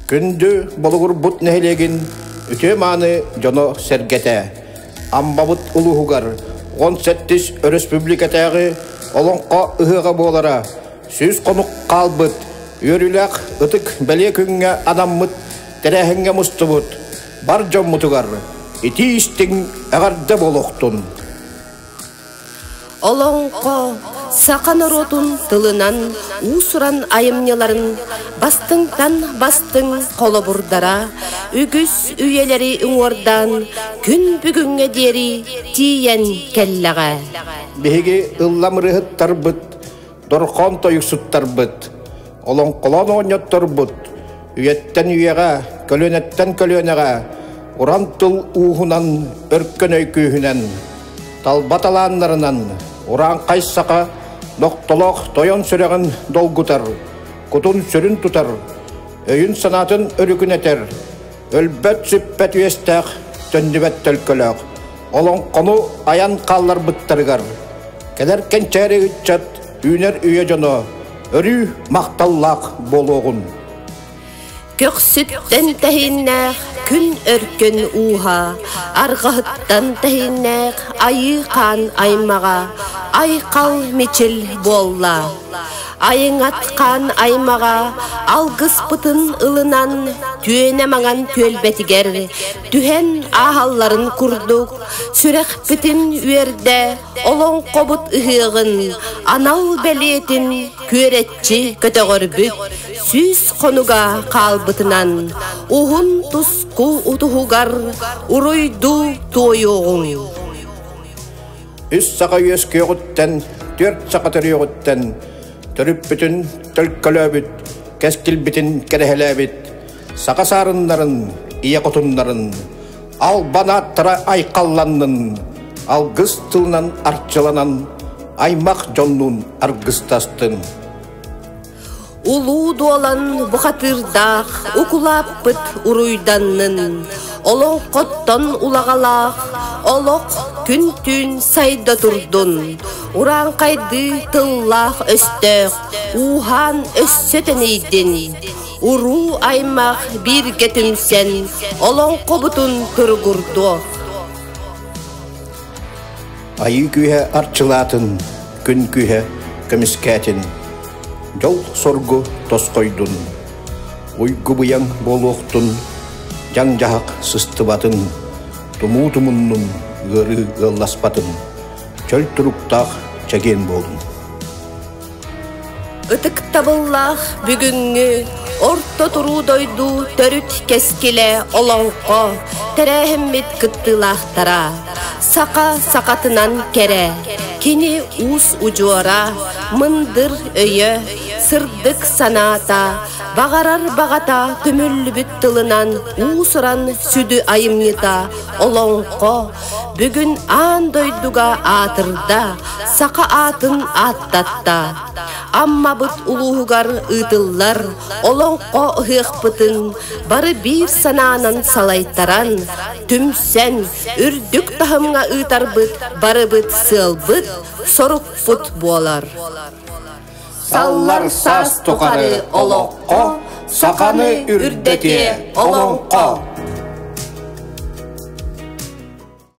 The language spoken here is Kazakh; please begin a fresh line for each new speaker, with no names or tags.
Күнді болуғыр бұт нәхелеген үте маны жоно сәргеті. Амбабыт ұлығығар 18 республикатағы олонқа ұғыға болара. Сөз қонық қалбыт, өріләқ ұтық бәле күнге адаммыт, тәрәхінге мұстыбыт. Бар жон мұтығар, еті істің әғарды болуқтын.
Олонқа сақан оротун тылынан усуран айымнеларын бастың қолы бұрдара, үгіз үйелері үңордан күн бүгінге дері тиен келлаға.
Беге ылламырығыттар бұд, дұрқан тойықсыттар бұд, олонқылан ойнаттар бұд, үйеттен үйеға, көлөнеттен көлөнеға, уран тыл уғынан, өрккен өйкүйінен, талбаталанларынан, уран қайсақа, доқтолық тойон сүрегін долгутар, кутун сүрін тутар, өйін санатын өрігін етер, өлбәт сүппәт үйестәқ, төндібәт төлкөлөк, олон қону аян қаллар бұттарығар, кәдер кәнчәрі үтчат, үйнер үйе жоно, өрі мақталлақ болуғын.
Көксүттен тәхиннәқ күн өркін уға, арғahıттан тәхиннәқ айы қан аймаға, айқал мечіл болла. Айың атқан аймаға, алғыс бұтын ылынан, түйене маған төлбәтігер, түхен ағалларын күрдік, сүрек бітін үйерді, олон қобыт ұғығын, анал бәлетін, көретчі көтіғір бүт, сүз қонуға қалбытынан, ұғын тұсқу ұтығығар, ұройду тойуғын.
Үс сақа өске ғыттен, төрт сақа түрі ғыттен, түріп бүтін төлкөлөбіт, кәскіл бітін кәрәхеләбіт, сақа сарындарын, ие құтындарын, ал банаттыра айқалланның, ал ғыз тылынан арчыланан, аймақ жоннун арғыстастын.
Улу дуалан бұқатырдақ, ұқылап бұт ұруйданның, олың қоттан улағалақ, олық күн-түн сайда тұрдың, уран қайды тыллақ өстіқ, ухан өссетенейдің, уру аймақ бір кетімсен, олың қобытын тұрғырдық.
Айы күйе арчылатын, күн күйе көміскәтін, жол соргу тосқойдun, ойгу бұяң болуқтun, жаң жағақ сыстыбатын, туму-тумуннun ғыры ғылласпатын, чөл тұруқтақ чәген болдun.
Үтік табыллақ бүгінгі, орто тұру дойду төрүт кескеле олонқо, тәрәхіммет күттілақтара, сақа сақатынан кәрі, кені ұс ұжуара, мындыр өйі, сырдық саната, бағарар бағата көмілі бүт тылынан ұсыран сүді айымнета олонқо, бүгін ан дойдуға атырда, сақа атын аттатта. Амма бұт ұлуғығар ұтыллар, олонқо ұхықпытын, бары бір сананан салайтаран, түмсен, үрдік тахымға ұтар бұт, бары бұт сыл бұт, сорук бұт болар.
Саллар сас тұқары олонқо, сақаны үрдете олонқо.